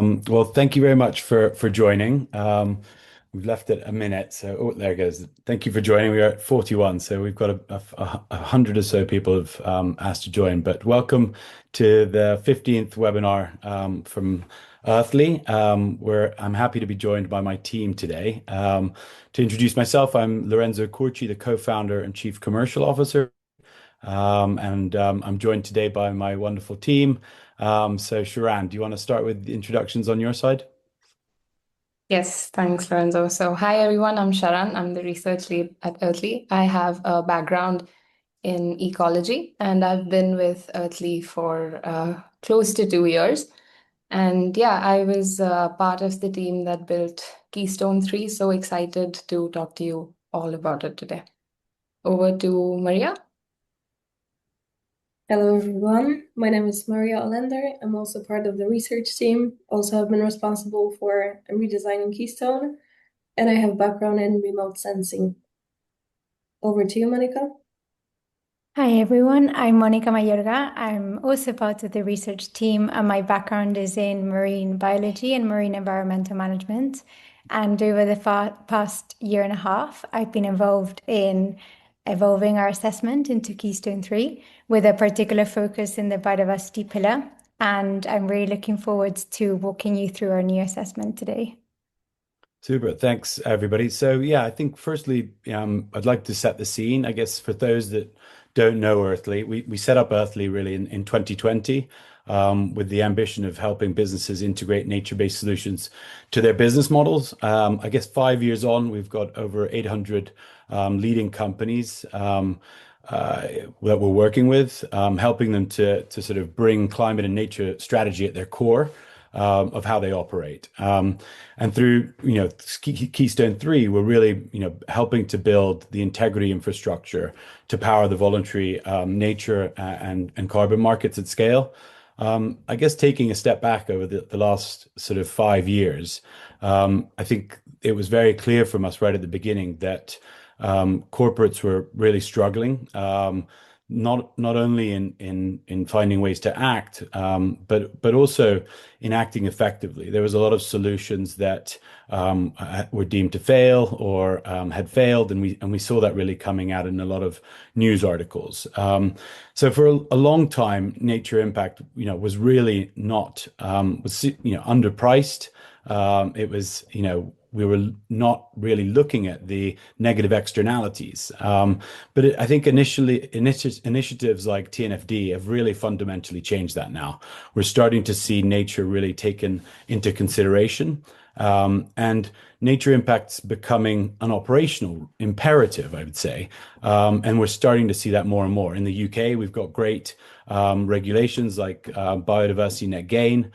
Well, thank you very much for joining. We've left it a minute, so oh, there it goes. Thank you for joining. We are at 41, so we've got a hundred or so people have asked to join. But welcome to the 15th webinar from Earthly, where I'm happy to be joined by my team today. To introduce myself, I'm Lorenzo Curci, the co-founder and chief commercial officer. I'm joined today by my wonderful team. So Sharan, do you want to start with the introductions on your side? Yes, thanks, Lorenzo. So, hi everyone, I'm Sharan. I'm the research lead at Earthly. I have a background in ecology and I've been with Earthly for close to 2 years. And yeah, I was part of the team that built Keystone 3. So excited to talk to you all about it today. Over to Maria. Hello everyone, my name is Maria Allender. I'm also part of the research team. Also have been responsible for redesigning Keystone, and I have background in remote sensing. Over to you, Monica. Hi everyone, I'm Monica Mayorga. I'm also part of the research team, and my background is in marine biology and marine environmental management. And over the past year and a half, I've been involved in evolving our assessment into Keystone 3 with a particular focus in the biodiversity pillar. And I'm really looking forward to walking you through our new assessment today. Super. Thanks, everybody. So, yeah, I think firstly, I'd like to set the scene. I guess for those that don't know Earthly, we set up Earthly really in 2020 with the ambition of helping businesses integrate nature-based solutions to their business models. I guess 5 years on, we've got over 800 leading companies that we're working with, helping them to sort of bring climate and nature strategy at their core of how they operate. And through, Keystone 3, we're really, helping to build the integrity infrastructure to power the voluntary nature and carbon markets at scale. I guess taking a step back over the last sort of 5 years, I think it was very clear from us right at the beginning that corporates were really struggling. Not only in finding ways to act, but also in acting effectively. There was a lot of solutions that were deemed to fail or had failed, and we saw that really coming out in a lot of news articles. So for a long time, nature impact, was really not underpriced. It was, we were not really looking at the negative externalities. I think initiatives like TNFD have really fundamentally changed that now. We're starting to see nature really taken into consideration. And nature impacts becoming an operational imperative, I would say. And we're starting to see that more and more. In the UK, we've got great regulations like biodiversity net gain,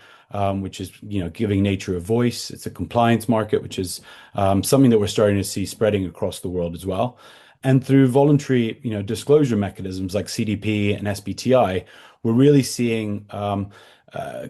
which is giving nature a voice. It's a compliance market, which is something that we're starting to see spreading across the world as well. And through voluntary disclosure mechanisms like CDP and SBTI, we're really seeing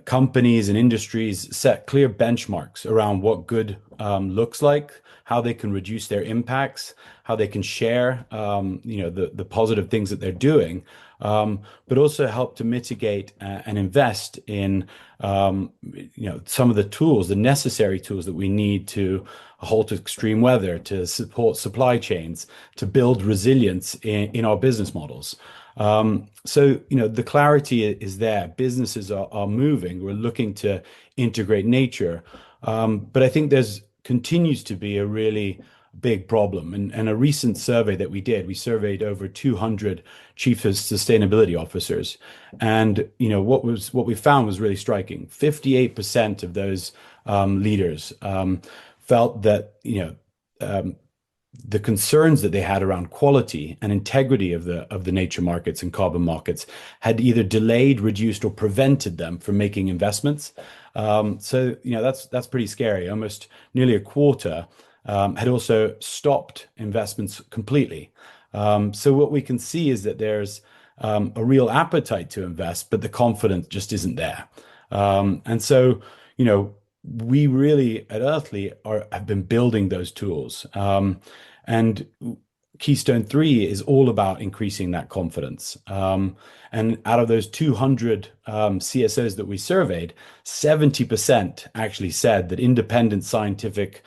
companies and industries set clear benchmarks around what good looks like, how they can reduce their impacts, how they can share the positive things that they're doing, but also help to mitigate and invest in some of the tools, the necessary tools that we need to halt extreme weather, to support supply chains, to build resilience in our business models. So, the clarity is there. Businesses are moving. We're looking to integrate nature. But I think there's continues to be a really big problem. And a recent survey that we did, we surveyed over 200 chief sustainability officers. And, what we found was really striking. 58% of those leaders felt that, the concerns that they had around quality and integrity of the nature markets and carbon markets had either delayed, reduced, or prevented them from making investments. So that's pretty scary. Almost nearly a quarter had also stopped investments completely. So what we can see is that there's a real appetite to invest, but the confidence just isn't there. And so, we really at Earthly have been building those tools. And Keystone 3 is all about increasing that confidence. And out of those 200 CSOs that we surveyed, 70% actually said that independent scientific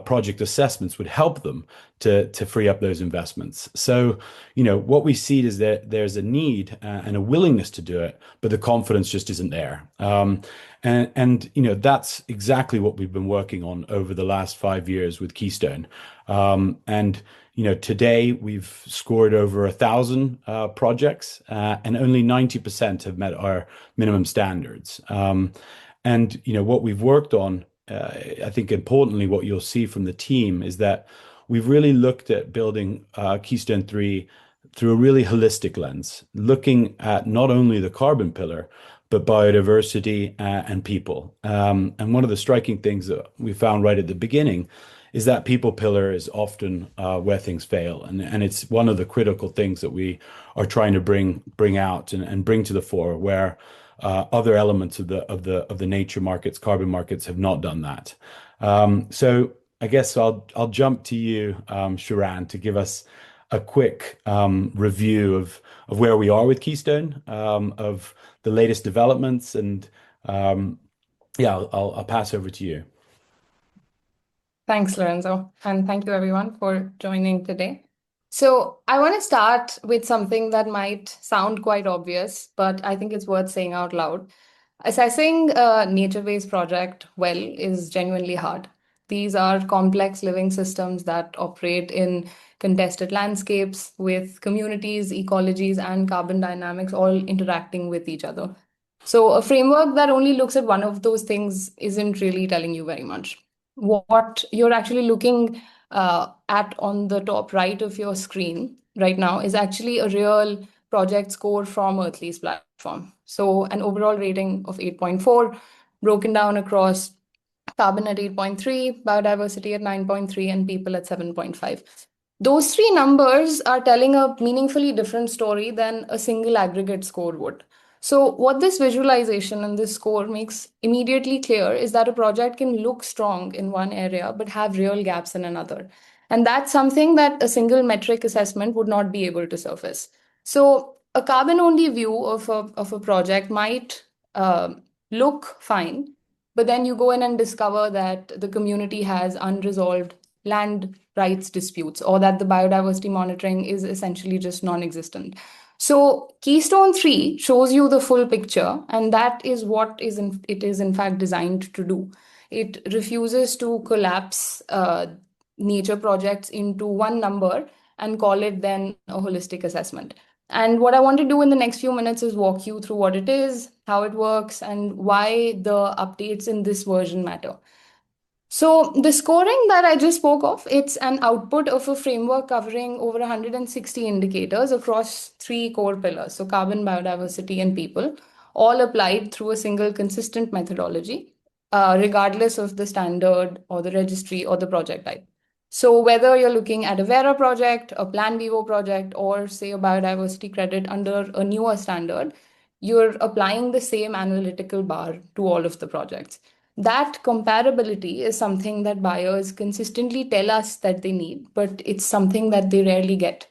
project assessments would help them to free up those investments. So, what we see is that there's a need and a willingness to do it, but the confidence just isn't there. And that's exactly what we've been working on over the last 5 years with Keystone. And today we've scored over 1,000 projects, and only 90% have met our minimum standards. And what we've worked on, I think importantly, what you'll see from the team is that we've really looked at building Keystone 3 through a really holistic lens, looking at not only the carbon pillar, but biodiversity and people. And one of the striking things that we found right at the beginning is that people pillar is often where things fail, and it's one of the critical things that we are trying to bring out and bring to the fore, where other elements of the nature markets, carbon markets, have not done that. So I guess I'll jump to you, Sharan, to give us a quick review of where we are with Keystone, of the latest developments, and yeah, I'll pass over to you. Thanks, Lorenzo, and thank you everyone for joining today. So I want to start with something that might sound quite obvious, but I think it's worth saying out loud. Assessing a nature-based project well is genuinely hard. These are complex living systems that operate in contested landscapes with communities, ecologies, and carbon dynamics all interacting with each other. So a framework that only looks at one of those things isn't really telling you very much. What you're actually looking at on the top right of your screen right now is actually a real project score from Earthly's platform. So an overall rating of 8.4, broken down across carbon at 8.3, biodiversity at 9.3, and people at 7.5. Those three numbers are telling a meaningfully different story than a single aggregate score would. So what this visualization and this score makes immediately clear is that a project can look strong in one area but have real gaps in another. And that's something that a single metric assessment would not be able to surface. So a carbon-only view of a project might look fine, but then you go in and discover that the community has unresolved land rights disputes, or that the biodiversity monitoring is essentially just non-existent. So Keystone 3 shows you the full picture, and that is what it is in fact designed to do. It refuses to collapse nature projects into one number and call it then a holistic assessment. And what I want to do in the next few minutes is walk you through what it is, how it works, and why the updates in this version matter. So the scoring that I just spoke of, it's an output of a framework covering over 160 indicators across three core pillars, so carbon, biodiversity, and people, all applied through a single consistent methodology, regardless of the standard or the registry or the project type. So whether you're looking at a Vera project, a Plan Vivo project, or say a biodiversity credit under a newer standard, you're applying the same analytical bar to all of the projects. That comparability is something that buyers consistently tell us that they need, but it's something that they rarely get.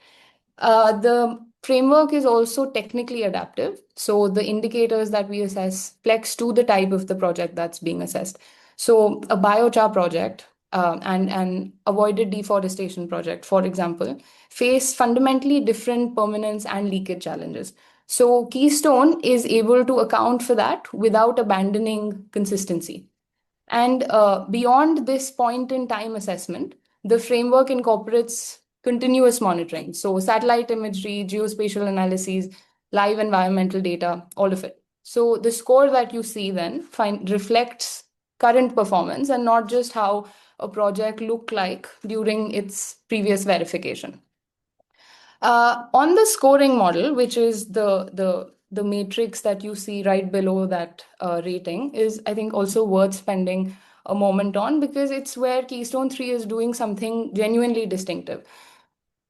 The framework is also technically adaptive. So the indicators that we assess flex to the type of the project that's being assessed. So a biochar project and an avoided deforestation project, for example, face fundamentally different permanence and leakage challenges. So Keystone is able to account for that without abandoning consistency. And beyond this point in time assessment, the framework incorporates continuous monitoring. So satellite imagery, geospatial analyses, live environmental data, all of it. So the score that you see then reflects current performance and not just how a project looked like during its previous verification. On the scoring model, which is the matrix that you see right below that rating, is I think also worth spending a moment on, because it's where Keystone 3 is doing something genuinely distinctive.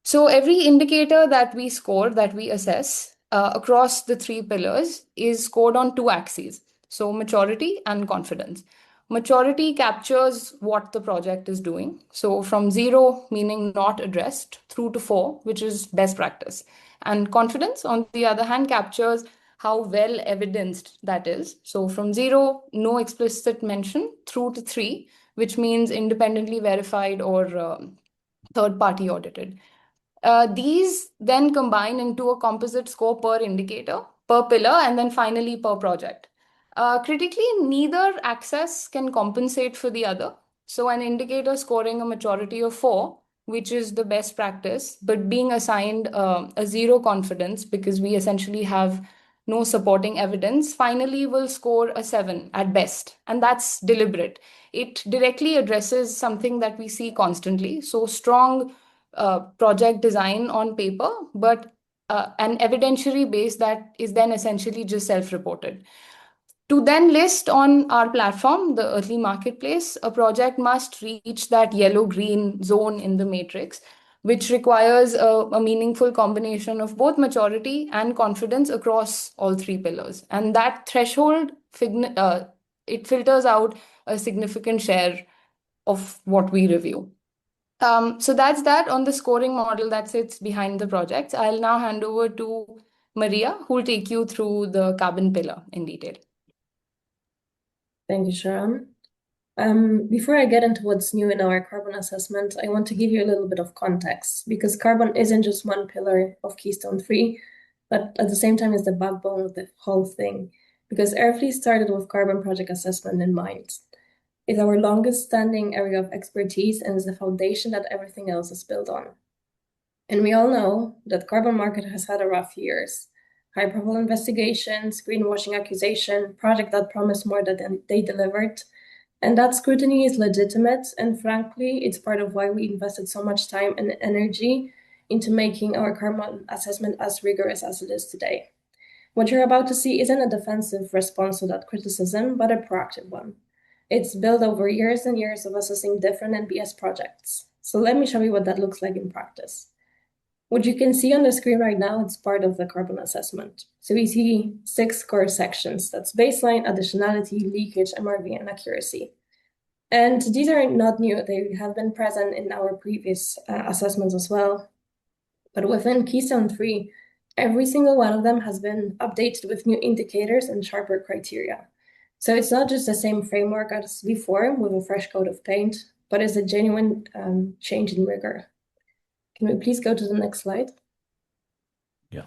So every indicator that we score, that we assess across the three pillars, is scored on two axes. So maturity and confidence. Maturity captures what the project is doing. So from 0, meaning not addressed, through to 4, which is best practice. And confidence, on the other hand, captures how well evidenced that is. So from 0, no explicit mention, through to 3, which means independently verified or third party audited. These then combine into a composite score per indicator, per pillar, and then finally per project. Critically, neither access can compensate for the other. So, an indicator scoring a maturity of 4, which is the best practice, but being assigned a 0 confidence because we essentially have no supporting evidence, finally will score a 7 at best. And that's deliberate. It directly addresses something that we see constantly. So, strong project design on paper, but an evidentiary base that is then essentially just self-reported. To then list on our platform, the Earthly Marketplace, a project must reach that yellow-green zone in the matrix, which requires a meaningful combination of both maturity and confidence across all 3 pillars. And that threshold, it filters out a significant share of what we review. So that's that on the scoring model that sits behind the projects. I'll now hand over to Maria, who will take you through the carbon pillar in detail. Thank you, Sharon. Before I get into what's new in our carbon assessment, I want to give you a little bit of context because carbon isn't just one pillar of Keystone 3, but at the same time is the backbone of the whole thing because Airfleet started with carbon project assessment in mind. It's our longest standing area of expertise and is the foundation that everything else is built on. And we all know that carbon market has had a rough years. High-profile investigations, greenwashing accusation, project that promised more than they delivered. And that scrutiny is legitimate, and frankly, it's part of why we invested so much time and energy into making our carbon assessment as rigorous as it is today. What you're about to see isn't a defensive response to that criticism, but a proactive one. It's built over years and years of assessing different NBS projects. So let me show you what that looks like in practice. What you can see on the screen right now, it's part of the carbon assessment. So we see 6 core sections. That's baseline, additionality, leakage, MRV, and accuracy. And these are not new. They have been present in our previous assessments as well. But within Keystone 3, every single one of them has been updated with new indicators and sharper criteria. So it's not just the same framework as before with a fresh coat of paint, but it's a genuine change in rigor. Can we please go to the next slide? Yeah.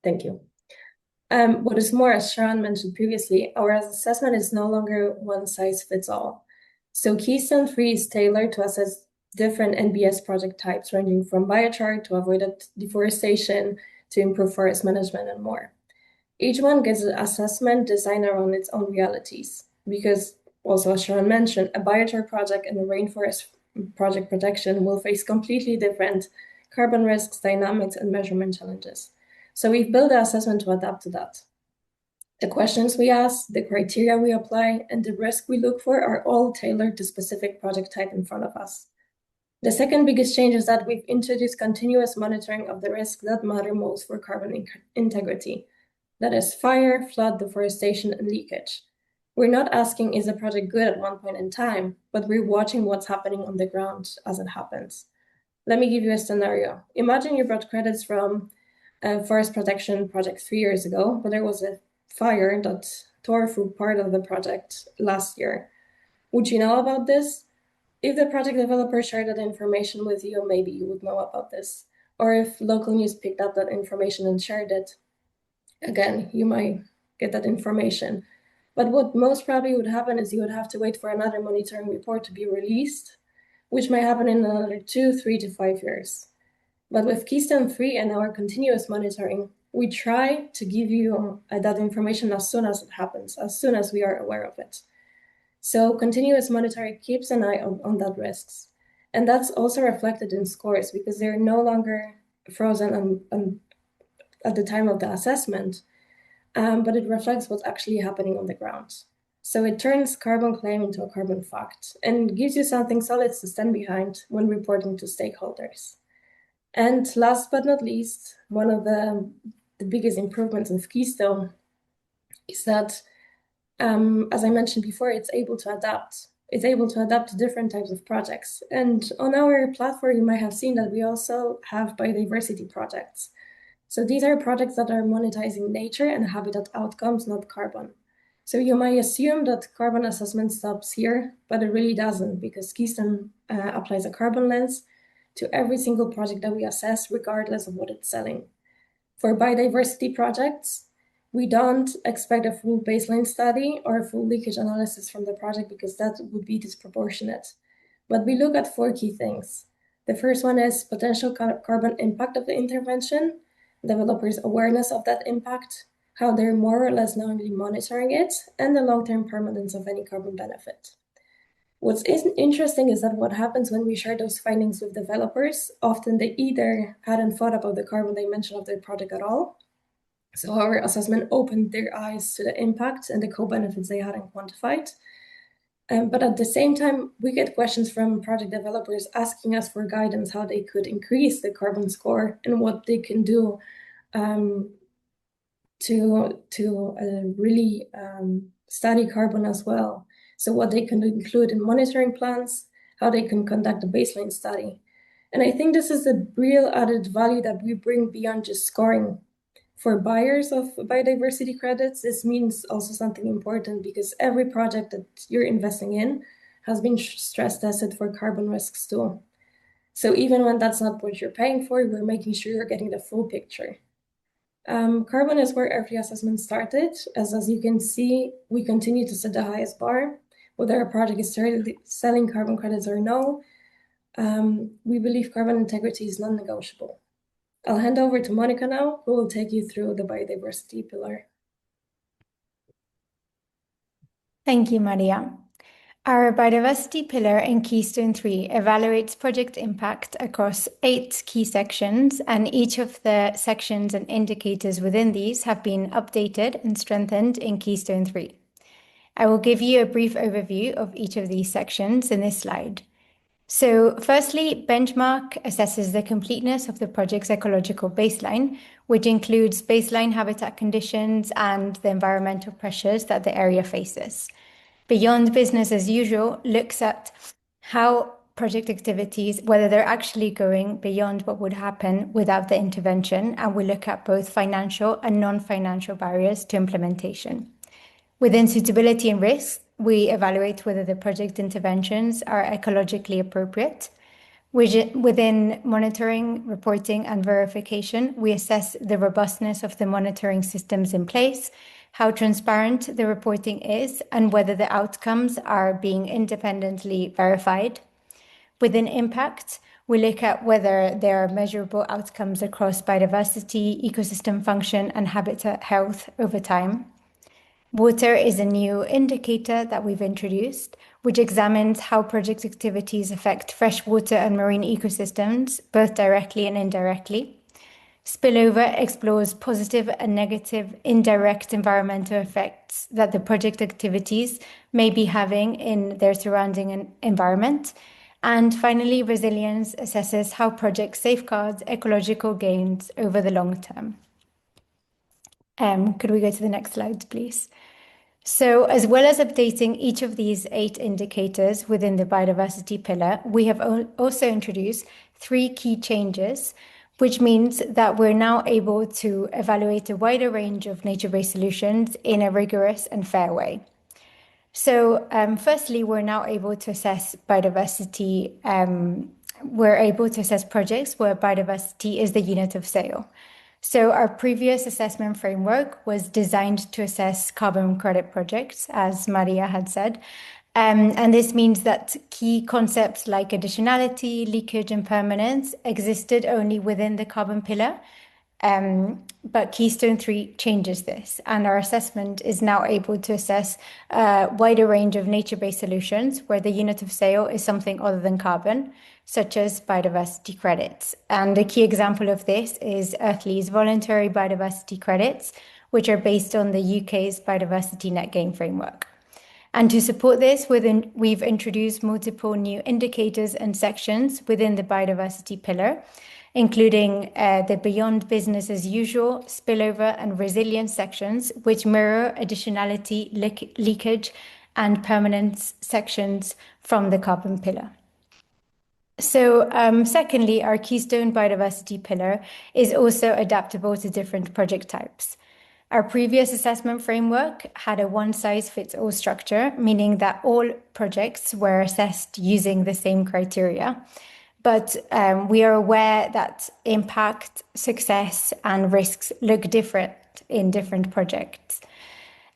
Thank you. What is more, as Sharon mentioned previously, our assessment is no longer one size fits all. So Keystone 3 is tailored to assess different NBS project types, ranging from biochar to avoided deforestation to improve forest management and more. Each one gets an assessment designed around its own realities, because also, as Sharon mentioned, a biochar project and a rainforest project protection will face completely different carbon risks, dynamics, and measurement challenges. So we've built the assessment to adapt to that. The questions we ask, the criteria we apply, and the risk we look for are all tailored to specific project type in front of us. The second biggest change is that we've introduced continuous monitoring of the risks that matter most for carbon integrity. That is fire, flood, deforestation, and leakage. We're not asking, is the project good at one point in time, but we're watching what's happening on the ground as it happens. Let me give you a scenario. Imagine you brought credits from a forest protection project 3 years ago, but there was a fire that tore through part of the project last year. Would you know about this? If the project developer shared that information with you, maybe you would know about this. Or if local news picked up that information and shared it, again, you might get that information. But what most probably would happen is you would have to wait for another monitoring report to be released, which may happen in another 2, 3 to 5 years. But with Keystone 3 and our continuous monitoring, we try to give you that information as soon as it happens, as soon as we are aware of it. So continuous monitoring keeps an eye on that risks. And that's also reflected in scores because they're no longer frozen at the time of the assessment, but it reflects what's actually happening on the ground. So it turns carbon claim into a carbon fact and gives you something solid to stand behind when reporting to stakeholders. And last but not least, one of the biggest improvements of Keystone is that, as I mentioned before, it's able to adapt. is able to adapt to different types of projects. And on our platform, you might have seen that we also have biodiversity projects. So these are projects that are monetizing nature and habitat outcomes, not carbon. So you might assume that carbon assessment stops here, but it really doesn't, because Keystone applies a carbon lens to every single project that we assess, regardless of what it's selling. For biodiversity projects, we don't expect a full baseline study or a full leakage analysis from the project because that would be disproportionate. But we look at 4 key things. The first one is potential carbon impact of the intervention, developers' awareness of that impact, how they're more or less knowingly monitoring it, and the long-term permanence of any carbon benefit. What's interesting is that what happens when we share those findings with developers, often they either hadn't thought about the carbon dimension of their project at all, so our assessment opened their eyes to the impact and the co-benefits they hadn't quantified. But at the same time, we get questions from project developers asking us for guidance how they could increase the carbon score and what they can do to really study carbon as well. So what they can include in monitoring plans, how they can conduct a baseline study. And I think this is the real added value that we bring beyond just scoring. For buyers of biodiversity credits, this means also something important because every project that you're investing in has been stress tested for carbon risks too. So even when that's not what you're paying for, we're making sure you're getting the full picture. Carbon is where every assessment started. As you can see, we continue to set the highest bar. Whether a project is selling carbon credits or no, we believe carbon integrity is non-negotiable. I'll hand over to Monica now, who will take you through the biodiversity pillar. Thank you, Maria. Our biodiversity pillar in Keystone 3 evaluates project impact across 8 key sections, and each of the sections and indicators within these have been updated and strengthened in Keystone 3. I will give you a brief overview of each of these sections in this slide. So firstly, benchmark assesses the completeness of the project's ecological baseline, which includes baseline habitat conditions and the environmental pressures that the area faces. Beyond business as usual looks at how project activities, whether they're actually going beyond what would happen without the intervention, and we look at both financial and non-financial barriers to implementation. Within suitability and risk, we evaluate whether the project interventions are ecologically appropriate. Within monitoring, reporting, and verification, we assess the robustness of the monitoring systems in place, how transparent the reporting is, and whether the outcomes are being independently verified. Within impact, we look at whether there are measurable outcomes across biodiversity, ecosystem function, and habitat health over time. Water is a new indicator that we've introduced, which examines how project activities affect freshwater and marine ecosystems, both directly and indirectly. Spillover explores positive and negative indirect environmental effects that the project activities may be having in their surrounding environment. And finally, resilience assesses how projects safeguard ecological gains over the long term. Could we go to the next slide, please? So as well as updating each of these 8 indicators within the biodiversity pillar, we have also introduced 3 key changes, which means that we're now able to evaluate a wider range of nature-based solutions in a rigorous and fair way. So firstly, we're now able to assess biodiversity. We're able to assess projects where biodiversity is the unit of sale. So our previous assessment framework was designed to assess carbon credit projects, as Maria had said. And this means that key concepts like additionality, leakage, and permanence existed only within the carbon pillar. But Keystone 3 changes this, and our assessment is now able to assess a wider range of nature-based solutions where the unit of sale is something other than carbon, such as biodiversity credits. And a key example of this is Earthly's voluntary biodiversity credits, which are based on the UK's biodiversity net gain framework. And to support this, we've introduced multiple new indicators and sections within the biodiversity pillar, including the beyond business as usual, spillover, and resilience sections, which mirror additionality, leakage, and permanent sections from the carbon pillar. So secondly, our Keystone biodiversity pillar is also adaptable to different project types. Our previous assessment framework had a one-size-fits-all structure, meaning that all projects were assessed using the same criteria. But we are aware that impact, success, and risks look different in different projects.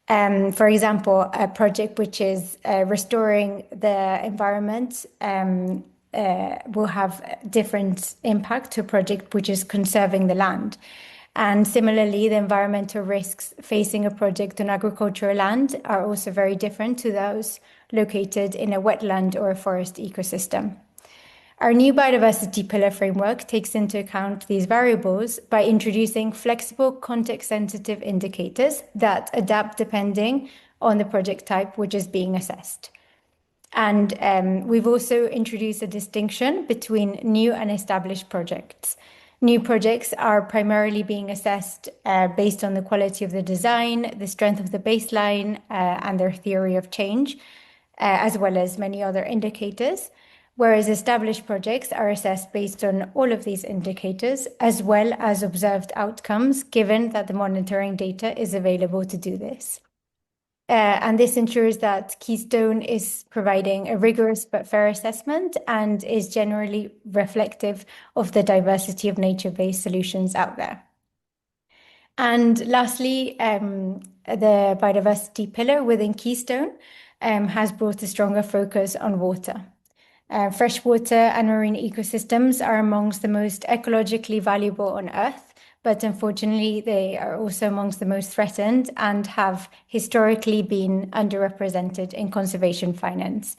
For example, a project which is restoring the environment will have different impact to a project which is conserving the land. And similarly, the environmental risks facing a project on agricultural land are also very different to those located in a wetland or a forest ecosystem. Our new biodiversity pillar framework takes into account these variables by introducing flexible context-sensitive indicators that adapt depending on the project type which is being assessed. And we've also introduced a distinction between new and established projects. New projects are primarily being assessed based on the quality of the design, the strength of the baseline, and their theory of change, as well as many other indicators, whereas established projects are assessed based on all of these indicators, as well as observed outcomes, given that the monitoring data is available to do this. And this ensures that Keystone is providing a rigorous but fair assessment and is generally reflective of the diversity of nature-based solutions out there. And lastly, the biodiversity pillar within Keystone has brought a stronger focus on water. Freshwater and marine ecosystems are amongst the most ecologically valuable on Earth, but unfortunately they are also amongst the most threatened and have historically been underrepresented in conservation finance.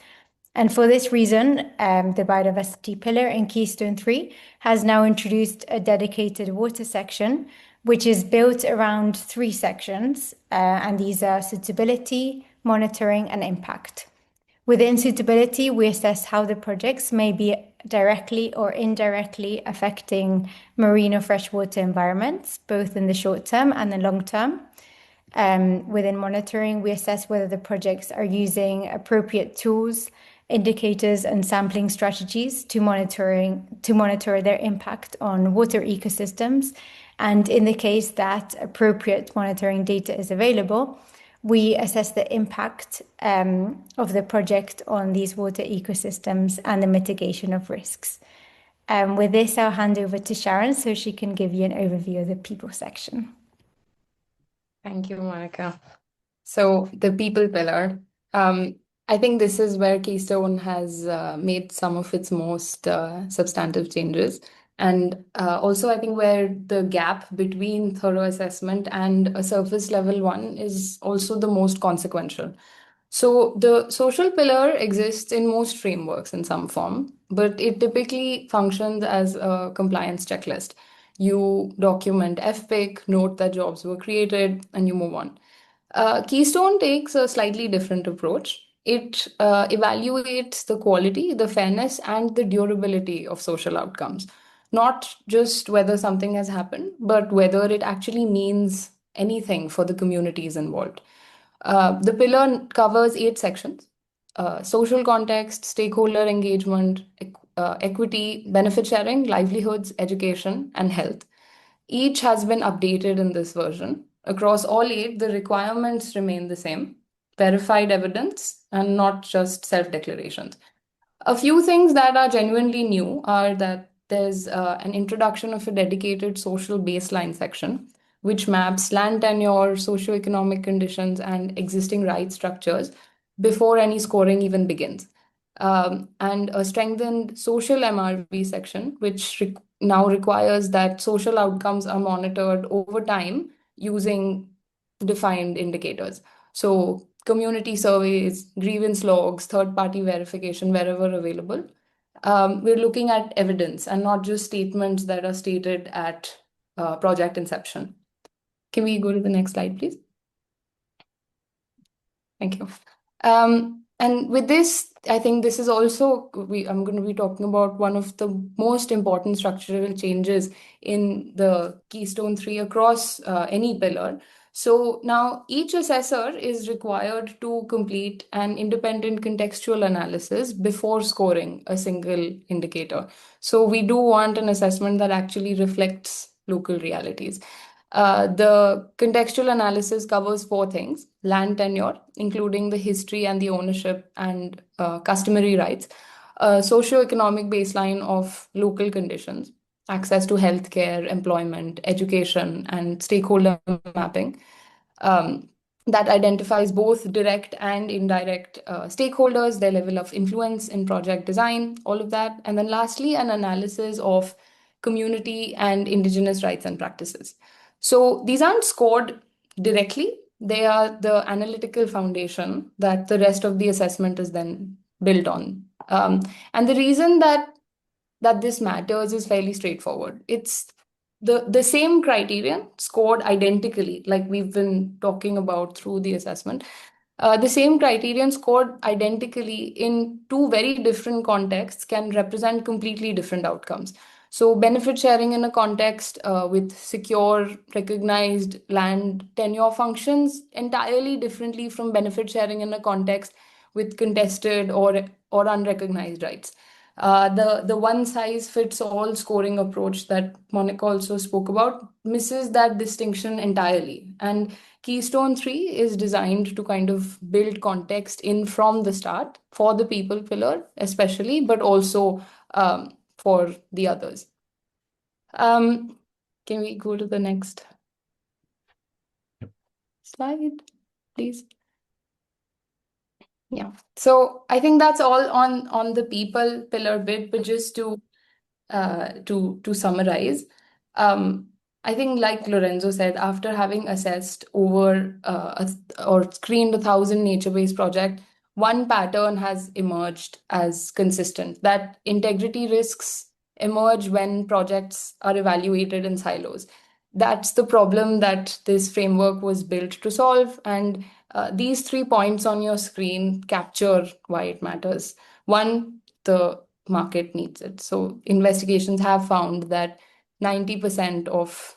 And for this reason, the biodiversity pillar in Keystone 3 has now introduced a dedicated water section, which is built around 3 sections, and these are suitability, monitoring, and impact. Within suitability, we assess how the projects may be directly or indirectly affecting marine or freshwater environments, both in the short term and the long term. Within monitoring, we assess whether the projects are using appropriate tools, indicators, and sampling strategies to monitor their impact on water ecosystems. And in the case that appropriate monitoring data is available, we assess the impact of the project on these water ecosystems and the mitigation of risks. With this, I'll hand over to Sharon so she can give you an overview of the people section. Thank you, Monica. So the people pillar, I think this is where Keystone has made some of its most substantive changes. And also, I think where the gap between thorough assessment and a surface level one is also the most consequential. So the social pillar exists in most frameworks in some form, but it typically functions as a compliance checklist. You document FPIC, note that jobs were created, and you move on. Keystone takes a slightly different approach. It evaluates the quality, the fairness, and the durability of social outcomes. Not just whether something has happened, but whether it actually means anything for the communities involved. The pillar covers 8 sections: social context, stakeholder engagement, equity, benefit sharing, livelihoods, education, and health. Each has been updated in this version. Across all 8, the requirements remain the same: verified evidence and not just self-declarations. A few things that are genuinely new are that there's an introduction of a dedicated social baseline section, which maps land tenure, socioeconomic conditions, and existing rights structures before any scoring even begins. And a strengthened social MRV section, which now requires that social outcomes are monitored over time using defined indicators. So community surveys, grievance logs, third-party verification wherever available. We're looking at evidence and not just statements that are stated at project inception. Can we go to the next slide, please? Thank you. And with this, I think this is also, I'm going to be talking about one of the most important structural changes in the Keystone 3 across any pillar. So now each assessor is required to complete an independent contextual analysis before scoring a single indicator. So we do want an assessment that actually reflects local realities. The contextual analysis covers four things: land tenure, including the history and the ownership and customary rights, a socio-economic baseline of local conditions, access to healthcare, employment, education, and stakeholder mapping um, that identifies both direct and indirect stakeholders, their level of influence in project design, all of that. And then lastly, an analysis of community and indigenous rights and practices. So these aren't scored directly, they are the analytical foundation that the rest of the assessment is then built on. And the reason that this matters is fairly straightforward. It's the same criterion scored identically, like we've been talking about through the assessment. The same criterion scored identically in two very different contexts can represent completely different outcomes. So, benefit sharing in a context with secure, recognized land tenure functions entirely differently from benefit sharing in a context with contested or unrecognized rights. The one size fits all scoring approach that Monica also spoke about misses that distinction entirely. And Keystone 3 is designed to kind of build context in from the start for the people pillar, especially, but also for the others. Can we go to the next slide, please? Yeah. So I think that's all on the people pillar bit, but just to summarize, um, I think like Lorenzo said, after having assessed over or screened 1,000 nature-based projects, one pattern has emerged as consistent, that integrity risks emerge when projects are evaluated in silos. That's the problem that this framework was built to solve. And these 3 points on your screen capture why it matters. One, the market needs it. So investigations have found that 90% of,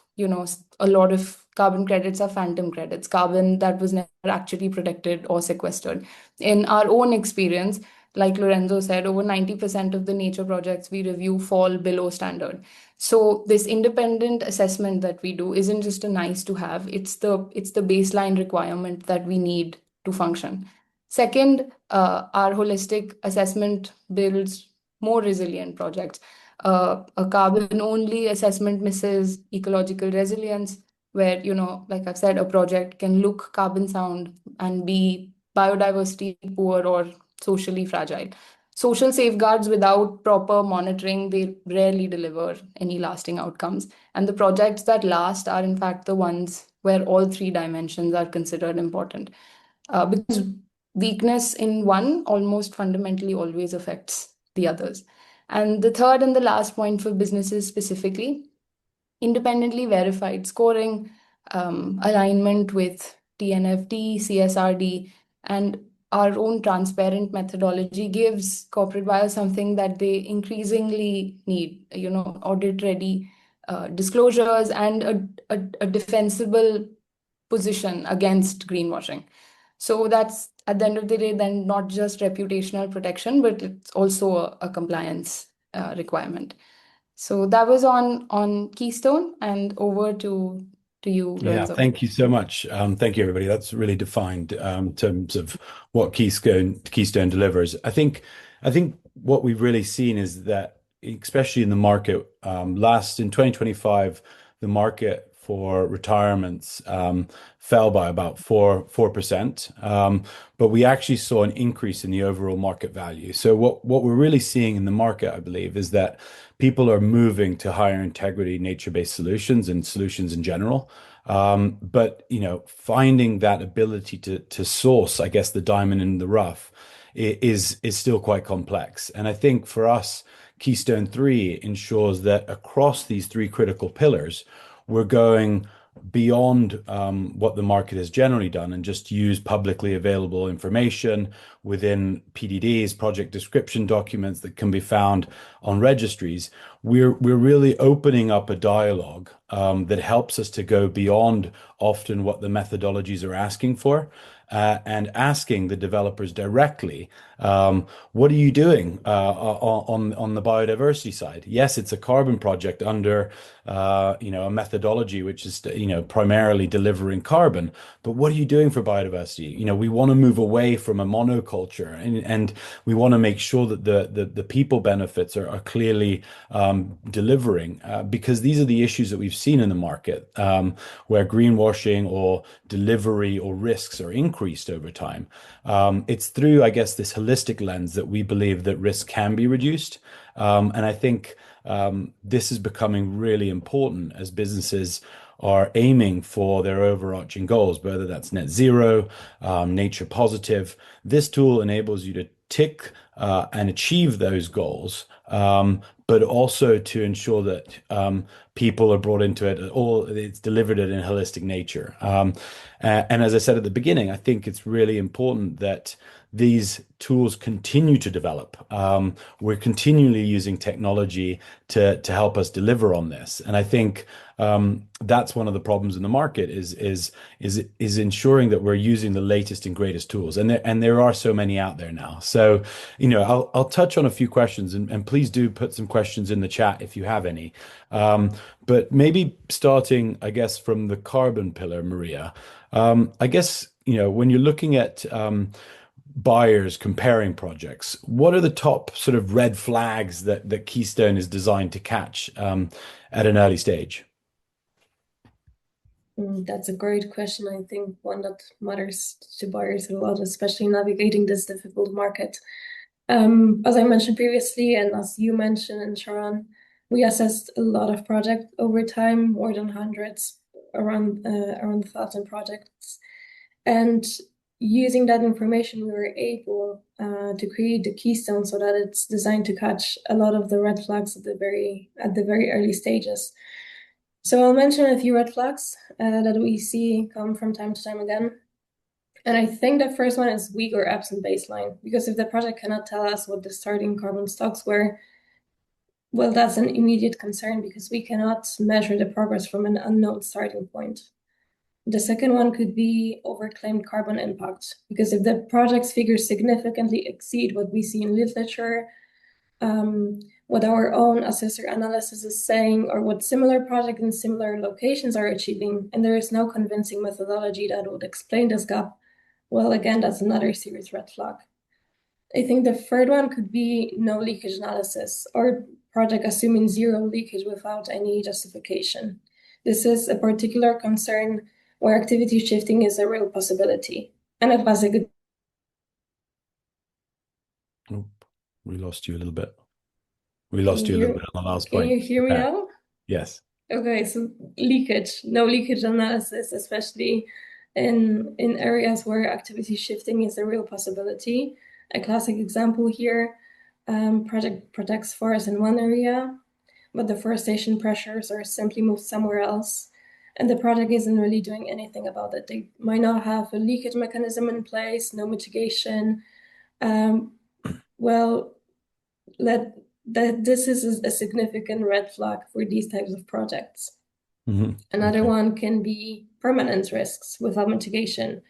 a lot of carbon credits are phantom credits, carbon that was never actually protected or sequestered. In our own experience, like Lorenzo said, over 90% of the nature projects we review fall below standard. So this independent assessment that we do isn't just a nice to have, it's the baseline requirement that we need to function. Second, our holistic assessment builds more resilient projects. A carbon only assessment misses ecological resilience, where, like I've said, a project can look carbon sound and be biodiversity poor or socially fragile. Social safeguards without proper monitoring, they rarely deliver any lasting outcomes. And the projects that last are, in fact, the ones where all three dimensions are considered important. Because weakness in one almost fundamentally always affects the others. And the third and the last point for businesses specifically, independently verified scoring, alignment with TNFD, CSRD, and our own transparent methodology gives corporate buyers something that they increasingly need, audit ready disclosures and a defensible position against greenwashing. So that's at the end of the day, then not just reputational protection, but it's also a compliance requirement. So that was on Keystone, and over to you, Yeah, Lorenzo. thank you so much. Thank you, everybody. That's really defined in terms of what Keystone delivers. I think what we've really seen is that, especially in the market, last in 2025, the market for retirements fell by about 4%. But we actually saw an increase in the overall market value. So what we're really seeing in the market, I believe, is that people are moving to higher integrity nature-based solutions and solutions in general. But finding that ability to source, I guess, the diamond in the rough is still quite complex. And I think for us, Keystone 3 ensures that across these three critical pillars, we're going beyond what the market has generally done and just use publicly available information within PDDs, project description documents that can be found on registries. We're really opening up a dialogue that helps us to go beyond often what the methodologies are asking for. And asking the developers directly, what are you doing on the biodiversity side? Yes, it's a carbon project under a methodology which is primarily delivering carbon, but what are you doing for biodiversity? We want to move away from a monoculture, and we want to make sure that the people benefits are clearly delivering, because these are the issues that we've seen in the market, where greenwashing or delivery or risks are increased over time. It's through, I guess, this holistic lens that we believe that risk can be reduced. And I think this is becoming really important as businesses are aiming for their overarching goals, whether that's net zero, nature positive. This tool enables you to tick and achieve those goals, but also to ensure that people are brought into it, or it's delivered in a holistic nature. And as I said at the beginning, I think it's really important that these tools continue to develop. We're continually using technology to help us deliver on this, and I think that's one of the problems in the market is ensuring that we're using the latest and greatest tools, and there are so many out there now. So, I'll touch on a few questions, and please do put some questions in the chat if you have any. But maybe starting, I guess, from the carbon pillar, Maria. I guess, when you're looking at buyers comparing projects, what are the top sort of red flags that Keystone is designed to catch at an early stage? That's a great question. I think one that matters to buyers a lot, especially navigating this difficult market. As I mentioned previously, and as you mentioned, and Sharon, we assessed a lot of projects over time, more than hundreds, around 1,000 projects. And using that information, we were able to create the Keystone so that it's designed to catch a lot of the red flags at the very early stages. So I'll mention a few red flags that we see come from time to time again. And I think the first one is weak or absent baseline, because if the project cannot tell us what the starting carbon stocks were, well, that's an immediate concern because we cannot measure the progress from an unknown starting point. The second one could be overclaimed carbon impact, because if the project's figures significantly exceed what we see in literature, what our own assessor analysis is saying, or what similar projects in similar locations are achieving, and there is no convincing methodology that would explain this gap, well, again, that's another serious red flag. I think the third one could be no leakage analysis, or project assuming zero leakage without any justification. This is a particular concern where activity shifting is a real possibility. And it was a good. Oh, we lost you a little bit. We lost you a little bit on the last point. Can you hear me now? Yes. Okay, so leakage, no leakage analysis, especially in areas where activity shifting is a real possibility. A classic example here, project protects forests in one area, but deforestation pressures are simply moved somewhere else, and the project isn't really doing anything about it. They might not have a leakage mechanism in place, no mitigation. This is a significant red flag for these types of projects. Another one can be permanent risks without mitigation.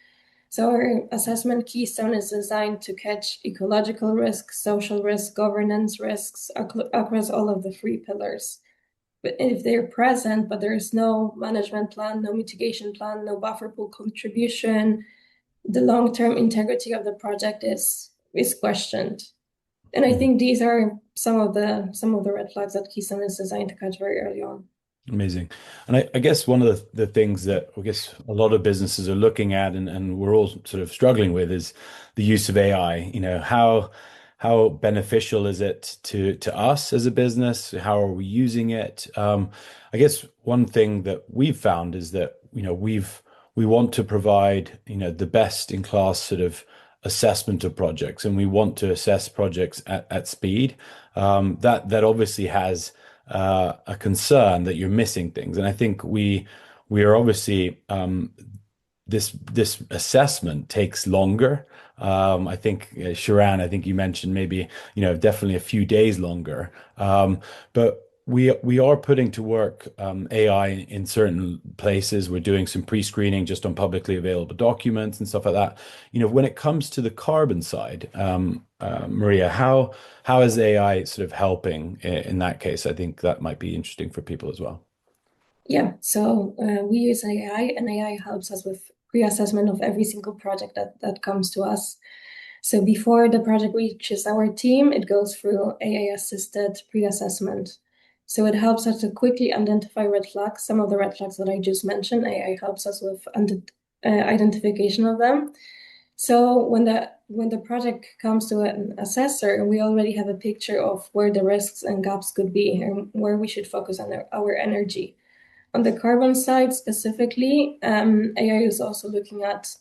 So our assessment Keystone is designed to catch ecological risks, social risks, governance risks across all of the three pillars. But if they're present, but there is no management plan, no mitigation plan, no buffer pool contribution, the long-term integrity of the project is questioned. And I think these are some of the red flags that Keystone is designed to catch very early on. Amazing. And I guess one of the things that I guess a lot of businesses are looking at, and we're all sort of struggling with, is the use of AI. How beneficial is it to us as a business? How are we using it? I guess one thing that we've found is that we want to provide the best in class sort of assessment of projects, and we want to assess projects at speed. That obviously has a concern that you're missing things, and I think we we are obviously this assessment takes longer. I think Sharan, I think you mentioned maybe, definitely a few days longer. But we are putting to work AI in certain places. We're doing some pre-screening just on publicly available documents and stuff like that. When it comes to the carbon side, Maria, how is AI sort of helping in that case? I think that might be interesting for people as well. Yeah, so we use AI, and AI helps us with pre-assessment of every single project that comes to us. So before the project reaches our team, it goes through AI-assisted pre-assessment. So it helps us to quickly identify red flags. Some of the red flags that I just mentioned, AI helps us with identification of them. So when the project comes to an assessor, we already have a picture of where the risks and gaps could be and where we should focus on our energy. On the carbon side specifically, AI is also looking at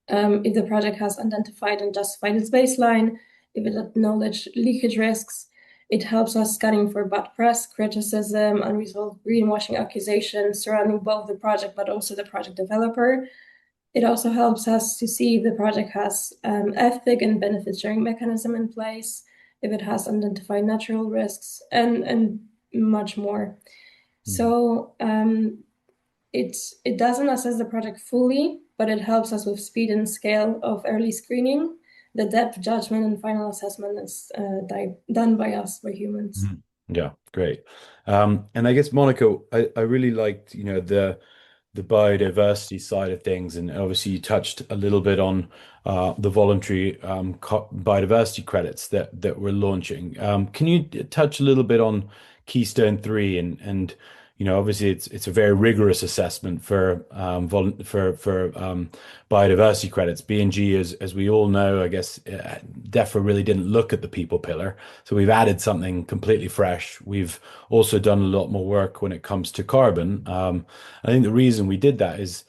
if the project has identified and justified its baseline, if it acknowledged leakage risks. It helps us scanning for bad press, criticism, unresolved greenwashing accusations surrounding both the project but also the project developer. It also helps us to see if the project has ethic and benefit sharing mechanism in place, if it has identified natural risks, and much more. So it doesn't assess the project fully, but it helps us with speed and scale of early screening. The depth judgment and final assessment is done by us, by humans. Yeah, great. And I guess Monica, I really liked, the biodiversity side of things, and obviously you touched a little bit on the voluntary biodiversity credits that we're launching. Can you touch a little bit on Keystone 3 and obviously it's a very rigorous assessment for biodiversity credits. B&G, as we all know, I guess DEFRA really didn't look at the people pillar, so we've added something completely fresh. We've also done a lot more work when it comes to carbon. I think the reason we did that is,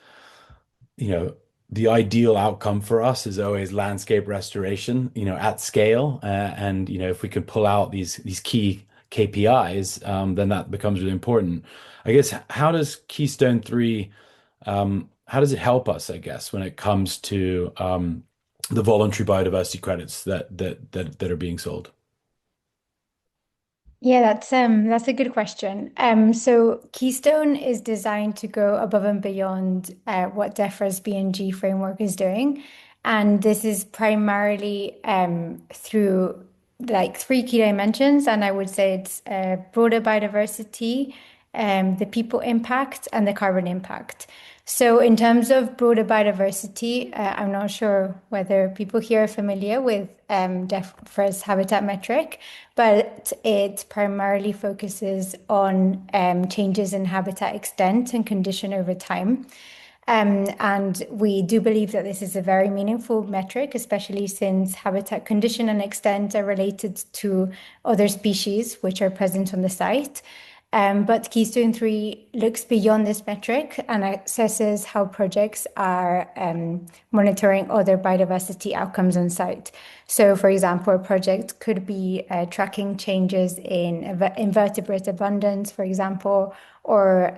the ideal outcome for us is always landscape restoration, at scale. And, if we can pull out these key KPIs, then that becomes really important. I guess, how does Keystone 3, how does it help us, I guess, when it comes to the voluntary biodiversity credits that are being sold? Yeah, that's a good question. So Keystone is designed to go above and beyond what DEFRA's B&G framework is doing, and this is primarily through like three key dimensions, and I would say it's broader biodiversity, the people impact, and the carbon impact. So in terms of broader biodiversity, I'm not sure whether people here are familiar with DEFRA's habitat metric, but it primarily focuses on changes in habitat extent and condition over time. And we do believe that this is a very meaningful metric, especially since habitat condition and extent are related to other species which are present on the site. But Keystone 3 looks beyond this metric and assesses how projects are monitoring other biodiversity outcomes on site. So, for example, a project could be tracking changes in invertebrate abundance, for example, or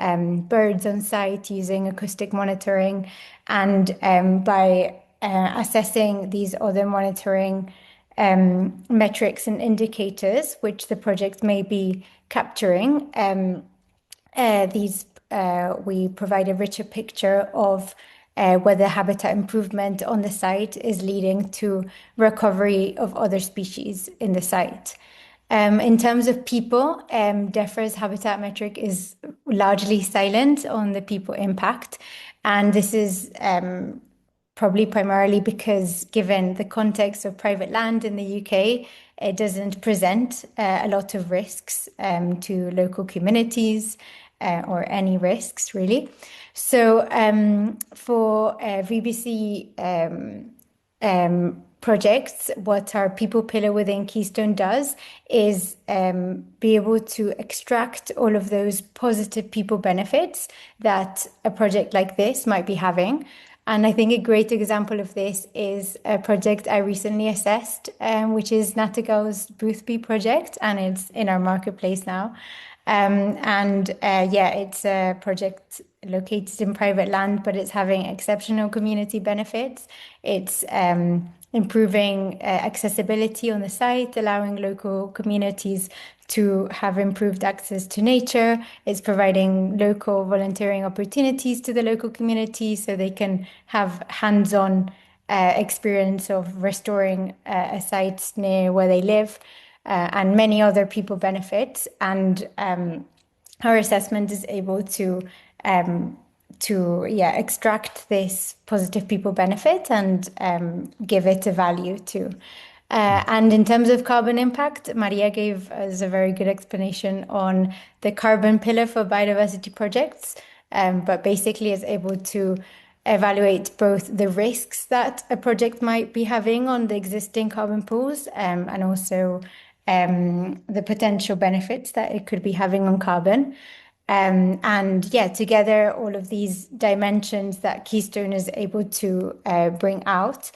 birds on site using acoustic monitoring. And by assessing these other monitoring metrics and indicators, which the project may be capturing, we provide a richer picture of whether habitat improvement on the site is leading to recovery of other species in the site. In terms of people, DEFRA's habitat metric is largely silent on the people impact, and this is probably primarily because, given the context of private land in the UK, it doesn't present a lot of risks to local communities or any risks, really. So for VBC projects, what our people pillar within Keystone does is be able to extract all of those positive people benefits that a project like this might be having. And I think a great example of this is a project I recently assessed, which is Nattergal's Boothby project, and it's in our marketplace now. It's a project located in private land, but it's having exceptional community benefits. It's improving accessibility on the site, allowing local communities to have improved access to nature. It's providing local volunteering opportunities to the local community so they can have hands-on experience of restoring a site near where they live, and many other people benefits. And our assessment is able to extract this positive people benefit and give it a value too. And in terms of carbon impact, Maria gave us a very good explanation on the carbon pillar for biodiversity projects, but basically is able to evaluate both the risks that a project might be having on the existing carbon pools, and also the potential benefits that it could be having on carbon. And yeah, together, all of these dimensions that Keystone is able to bring out,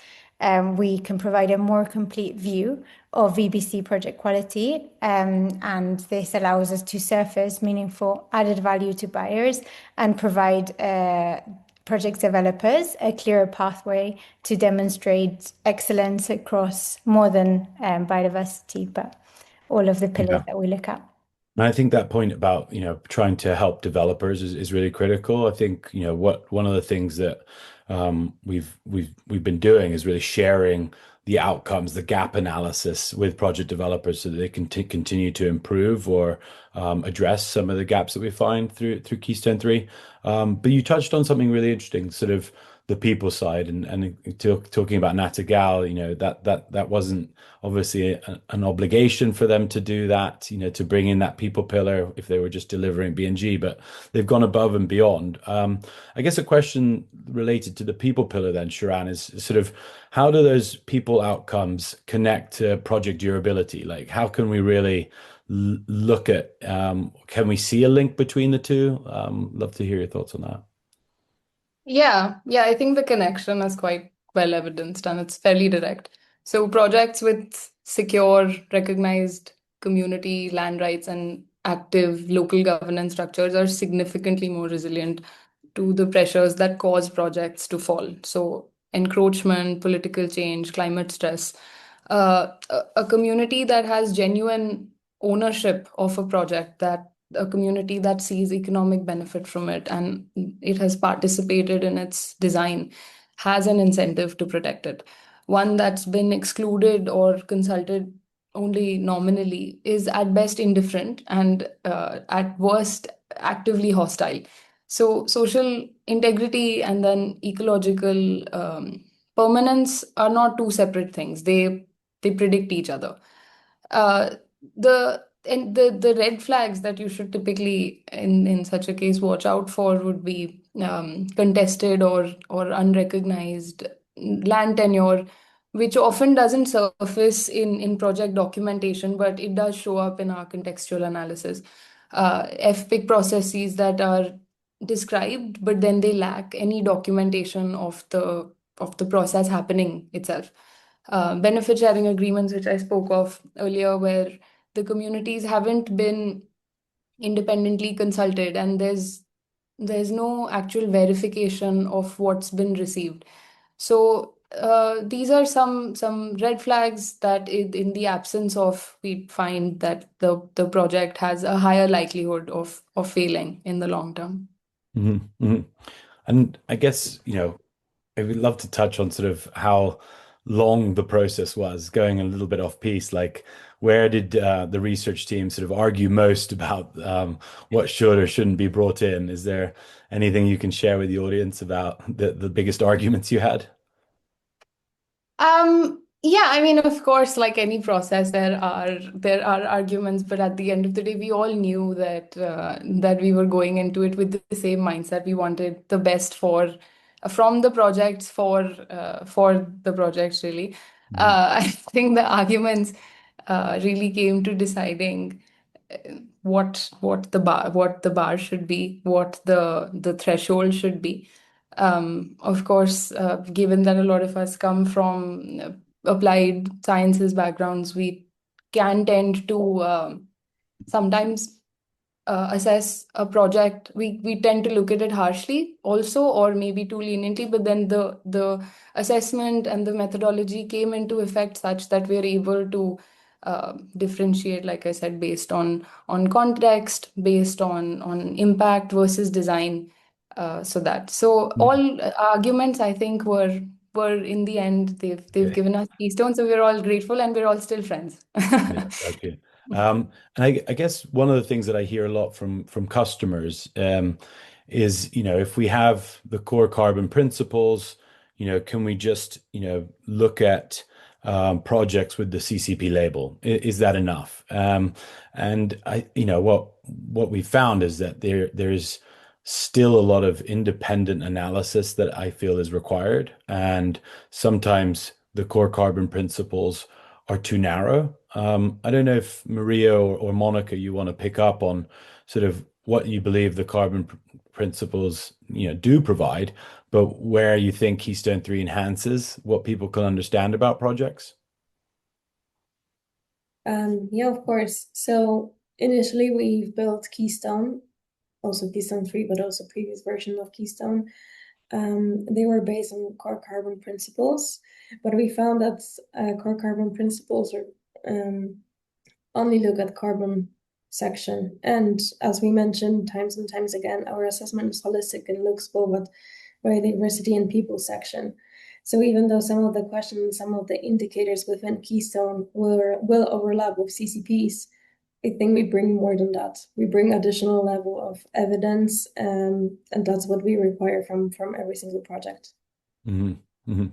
we can provide a more complete view of VBC project quality. And this allows us to surface meaningful added value to buyers and provide project developers a clearer pathway to demonstrate excellence across more than biodiversity, but all of the pillars Yeah. that we look at. And I think that point about, trying to help developers is really critical. I think, one of the things that we've been doing is really sharing the outcomes, the gap analysis with project developers so that they can continue to improve or address some of the gaps that we find through Keystone 3. But you touched on something really interesting, sort of the people side, and talking about Nattergal, that wasn't obviously an obligation for them to do that, to bring in that people pillar if they were just delivering BNG, but they've gone above and beyond. I guess a question related to the people pillar then, Sharan, is sort of how do those people outcomes connect to project durability? Like, how can we really look at, can we see a link between the two? Love to hear your thoughts on that. Yeah, I think the connection is quite well evidenced and it's fairly direct. So projects with secure, recognized community land rights and active local governance structures are significantly more resilient to the pressures that cause projects to fall. So encroachment, political change, climate stress. A community that has genuine ownership of a project, that a community that sees economic benefit from it and it has participated in its design, has an incentive to protect it. One that's been excluded or consulted only nominally is at best indifferent and at worst actively hostile. So social integrity and then ecological permanence are not two separate things. They predict each other. Uh, the red flags that you should typically in such a case watch out for would be contested or unrecognized land tenure, which often doesn't surface in project documentation, but it does show up in our contextual analysis. FPIC processes that are described, but then they lack any documentation of the process happening itself. Benefit sharing agreements, which I spoke of earlier, where the communities haven't been independently consulted and there's no actual verification of what's been received. So these are some red flags that in the absence of, we find that the project has a higher likelihood of failing in the long term. And I guess, I would love to touch on sort of how long the process was, going a little bit off piece. Like, where did the research team sort of argue most about what should or shouldn't be brought in? Is there anything you can share with the audience about the biggest arguments you had? Yeah, I mean, of course, like any process, there are arguments, but at the end of the day, we all knew that we were going into it with the same mindset. We wanted the best from the projects for the projects, really. I think the arguments really came to deciding what the bar should be, what the threshold should be. Of course, given that a lot of us come from applied sciences backgrounds, we can tend to sometimes assess a project, we tend to look at it harshly also, or maybe too leniently, but then the assessment and the methodology came into effect such that we're able to differentiate, like I said, based on context, based on impact versus design. So all arguments, I think, were in the end, they've Okay. given us Keystone, so we're all grateful and we're all still friends. Yeah, okay. And I guess one of the things that I hear a lot from customers is, if we have the core carbon principles, can we just, look at projects with the CCP label? Is that enough? And what we found is that there's still a lot of independent analysis that I feel is required, and sometimes the core carbon principles are too narrow. I don't know if Maria or Monica, you want to pick up on sort of what you believe the carbon principles, do provide, but where you think Keystone 3 enhances what people can understand about projects. Yeah, of course. So initially we've built Keystone, also Keystone 3, but also previous version of Keystone. They were based on core carbon principles, but we found that core carbon principles are only look at carbon section. And as we mentioned times and times again, our assessment is holistic and looks both at biodiversity and people section. So even though some of the questions, some of the indicators within Keystone will overlap with CCPs, I think we bring more than that. We bring additional level of evidence, and that's what we require from every single project. Hmm. Hmm.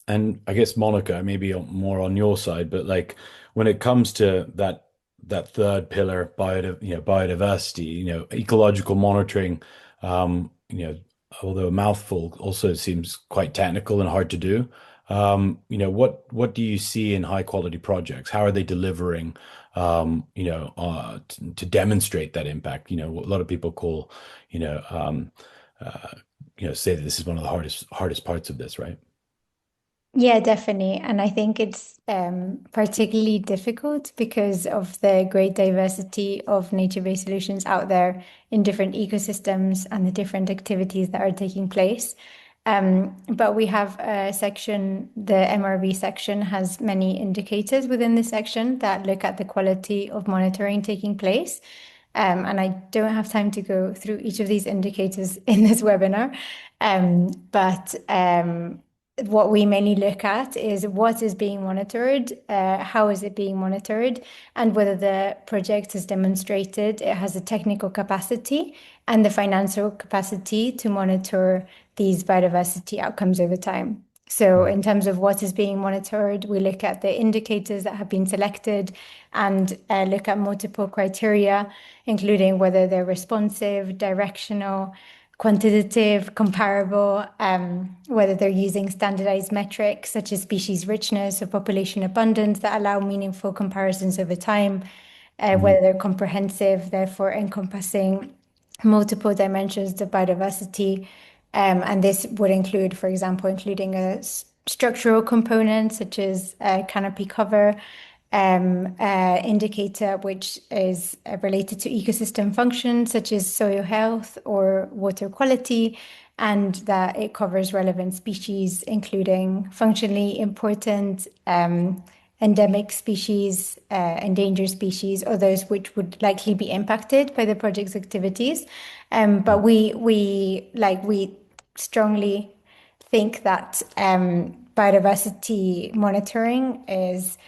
And I guess Monica, maybe more on your side, but like when it comes to that third pillar, biodiversity, ecological monitoring, although a mouthful, also seems quite technical and hard to do. What do you see in high quality projects? How are they delivering, to demonstrate that impact? A lot of people call, uh, say that this is one of the hardest parts of this, right? Yeah, definitely. And I think it's particularly difficult because of the great diversity of nature-based solutions out there in different ecosystems and the different activities that are taking place. But we have a section, the MRV section has many indicators within this section that look at the quality of monitoring taking place. And I don't have time to go through each of these indicators in this webinar. But what we mainly look at is what is being monitored, how is it being monitored, and whether the project has demonstrated it has a technical capacity and the financial capacity to monitor these biodiversity outcomes over time. So in terms of what is being monitored, we look at the indicators that have been selected and look at multiple criteria, including whether they're responsive, directional, quantitative, comparable, whether they're using standardized metrics such as species richness or population abundance that allow meaningful comparisons over time, whether they're comprehensive, therefore encompassing multiple dimensions of biodiversity. And this would include, for example, including a structural component such as canopy cover, indicator which is related to ecosystem functions such as soil health or water quality, and that it covers relevant species, including functionally important endemic species, endangered species, or those which would likely be impacted by the project's activities. But we strongly think that biodiversity monitoring is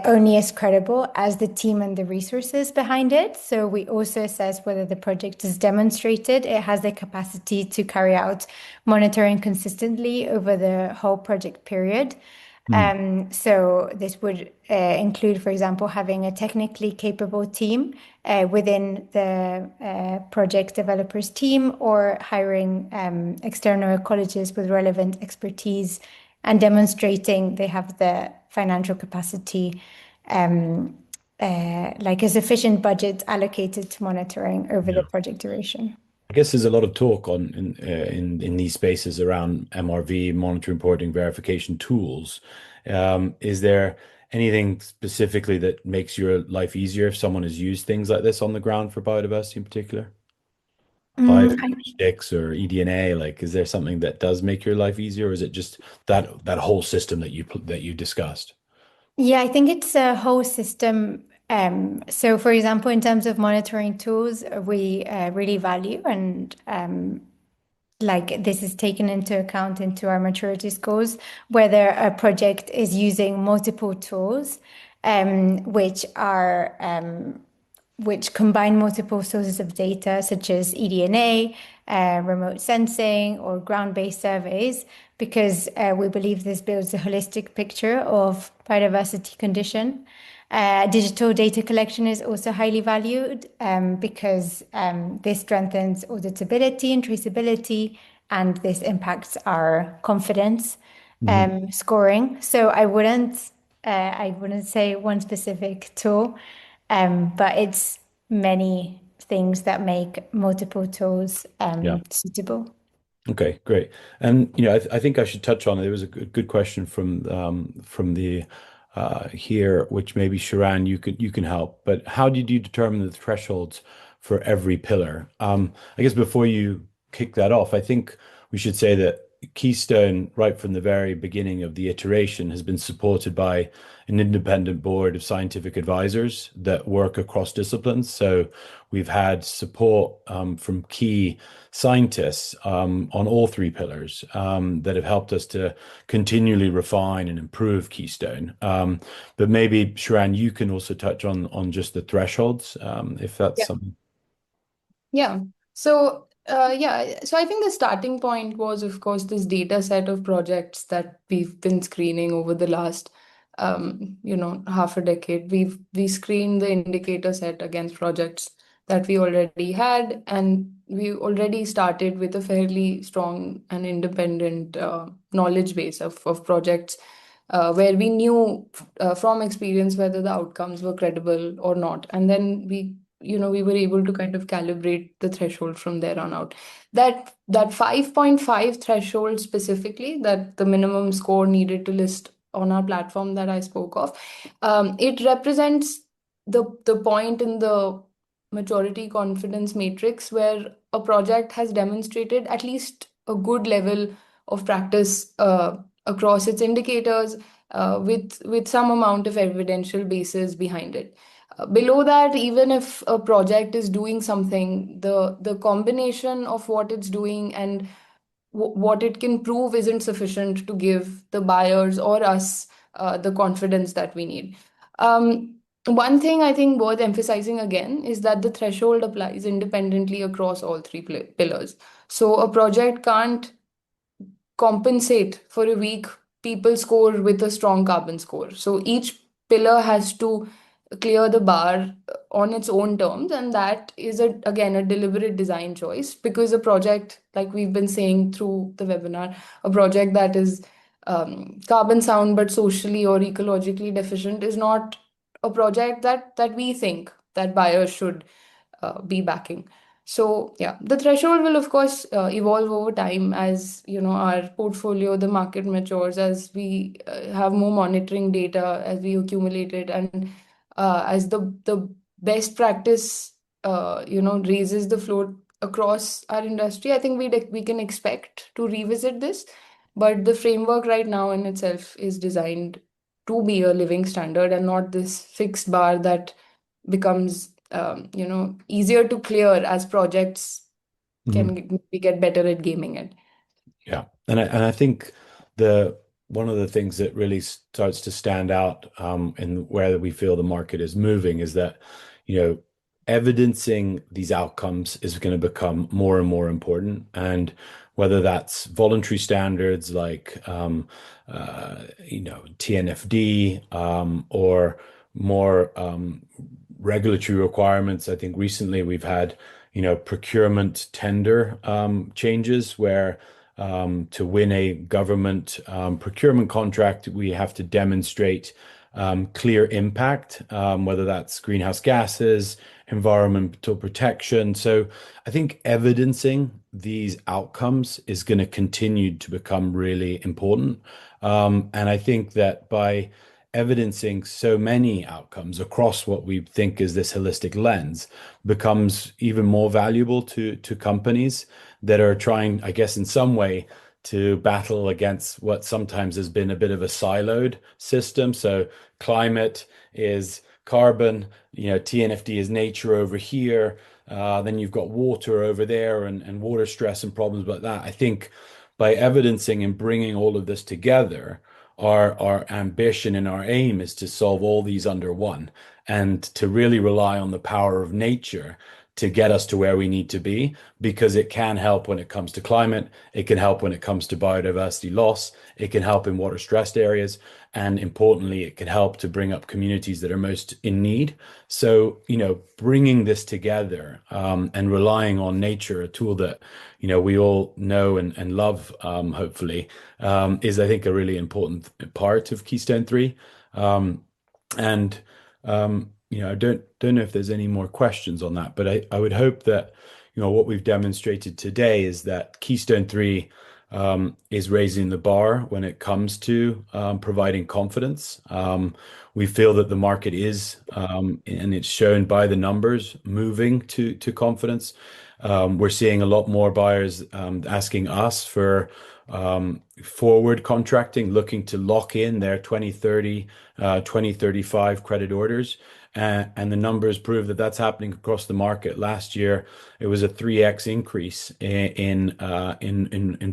only as credible as the team and the resources behind it. So we also assess whether the project has demonstrated it has the capacity to carry out monitoring consistently over the whole project period. So this would include, for example, having a technically capable team within the project developers team, or hiring external ecologists with relevant expertise and demonstrating they have the financial capacity, like a sufficient budget allocated to monitoring over the Yeah. project duration. I guess there's a lot of talk in these spaces around MRV, monitoring, reporting, verification tools. Is there anything specifically that makes your life easier if someone has used things like this on the ground for biodiversity in particular? I Bioacoustics or eDNA, like, is there something that does make your life easier, or is it just that whole system that you discussed? Yeah, I think it's a whole system. So, for example, in terms of monitoring tools, we really value and like this is taken into account into our maturity scores, whether a project is using multiple tools, which are which combine multiple sources of data, such as eDNA, remote sensing, or ground-based surveys, because we believe this builds a holistic picture of biodiversity condition. Digital data collection is also highly valued because this strengthens auditability and traceability, and this impacts our confidence Mhm. scoring. So I wouldn't say one specific tool, but it's many things that make multiple tools Yeah. suitable. Okay, great. And I think I should touch on it. There was a good question from the here, which maybe Sharan, you can help. But how did you determine the thresholds for every pillar? I guess before you kick that off, I think we should say that Keystone, right from the very beginning of the iteration, has been supported by an independent board of scientific advisors that work across disciplines. So we've had support from key scientists on all three pillars that have helped us to continually refine and improve Keystone. But maybe, Sharan, you can also touch on just the thresholds, if that's something. Yeah. So I think the starting point was, of course, this data set of projects that we've been screening over the last, half a decade. We screened the indicator set against projects that we already had, and we already started with a fairly strong and independent knowledge base of projects where we knew from experience whether the outcomes were credible or not. And then we were able to kind of calibrate the threshold from there on out. That 5.5 threshold specifically, that the minimum score needed to list on our platform that I spoke of, it represents the point in the maturity confidence matrix where a project has demonstrated at least a good level of practice across its indicators with some amount of evidential basis behind it. Below that, even if a project is doing something, the combination of what it's doing and what it can prove isn't sufficient to give the buyers or us the confidence that we need. One thing I think worth emphasizing again is that the threshold applies independently across all three pillars. So a project can't compensate for a weak people score with a strong carbon score. So each pillar has to clear the bar on its own terms, and that is again a deliberate design choice, because a project, like we've been saying through the webinar, a project that is carbon sound but socially or ecologically deficient is not a project that we think that buyers should be backing. So yeah, the threshold will of course evolve over time as our portfolio, the market matures, as we have more monitoring data, as we accumulate it, and as the best practice raises the floor across our industry. I think we can expect to revisit this, but the framework right now in itself is designed to be a living standard and not this fixed bar that becomes easier to clear as projects Mhm. can maybe get better at gaming it. Yeah. And I think the one of the things that really starts to stand out in where we feel the market is moving is that, you know, evidencing these outcomes is going to become more and more important. And whether that's voluntary standards like TNFD, or more regulatory requirements. I think recently we've had, procurement tender changes where to win a government procurement contract, we have to demonstrate clear impact, whether that's greenhouse gases, environmental protection. So I think evidencing these outcomes is going to continue to become really important. And I think that by evidencing so many outcomes across what we think is this holistic lens becomes even more valuable to companies that are trying, I guess, in some way to battle against what sometimes has been a bit of a siloed system. So climate is carbon, TNFD is nature over here. Then you've got water over there and water stress and problems like that. I think by evidencing and bringing all of this together, our ambition and our aim is to solve all these under one and to really rely on the power of nature to get us to where we need to be, because it can help when it comes to climate, it can help when it comes to biodiversity loss, it can help in water stressed areas, and importantly, it can help to bring up communities that are most in need. So, bringing this together and relying on nature, a tool that, we all know and love, hopefully, is, I think, a really important part of Keystone 3. And I don't know if there's any more questions on that, but I would hope that what we've demonstrated today is that Keystone 3 is raising the bar when it comes to providing confidence. We feel that the market is, and it's shown by the numbers, moving to confidence. We're seeing a lot more buyers asking us for forward contracting, looking to lock in their 2030, 2035 credit orders. And the numbers prove that that's happening across the market. Last year, it was a 3x increase in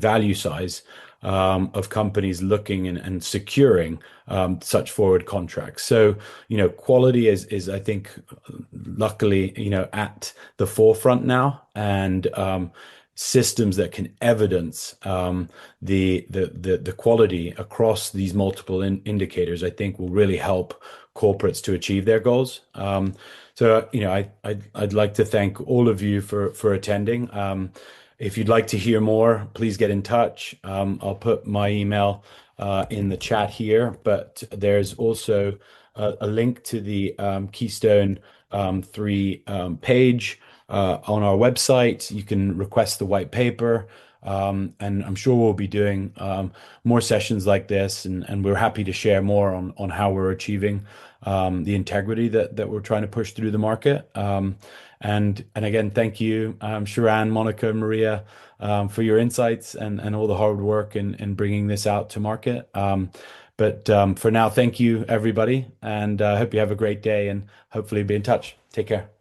value size of companies looking and securing such forward contracts. So, quality is I think, luckily, at the forefront now, and systems that can evidence the quality across these multiple indicators, I think, will really help corporates to achieve their goals. So, I'd like to thank all of you for attending. If you'd like to hear more, please get in touch. I'll put my email in the chat here, but there's also a link to the Keystone 3 page on our website. You can request the white paper. And I'm sure we'll be doing more sessions like this, and we're happy to share more on how we're achieving the integrity that we're trying to push through the market. And again, thank you, Sharan, Monica, Maria, for your insights and all the hard work in bringing this out to market. But for now, thank you, everybody, and I hope you have a great day and hopefully be in touch. Take care.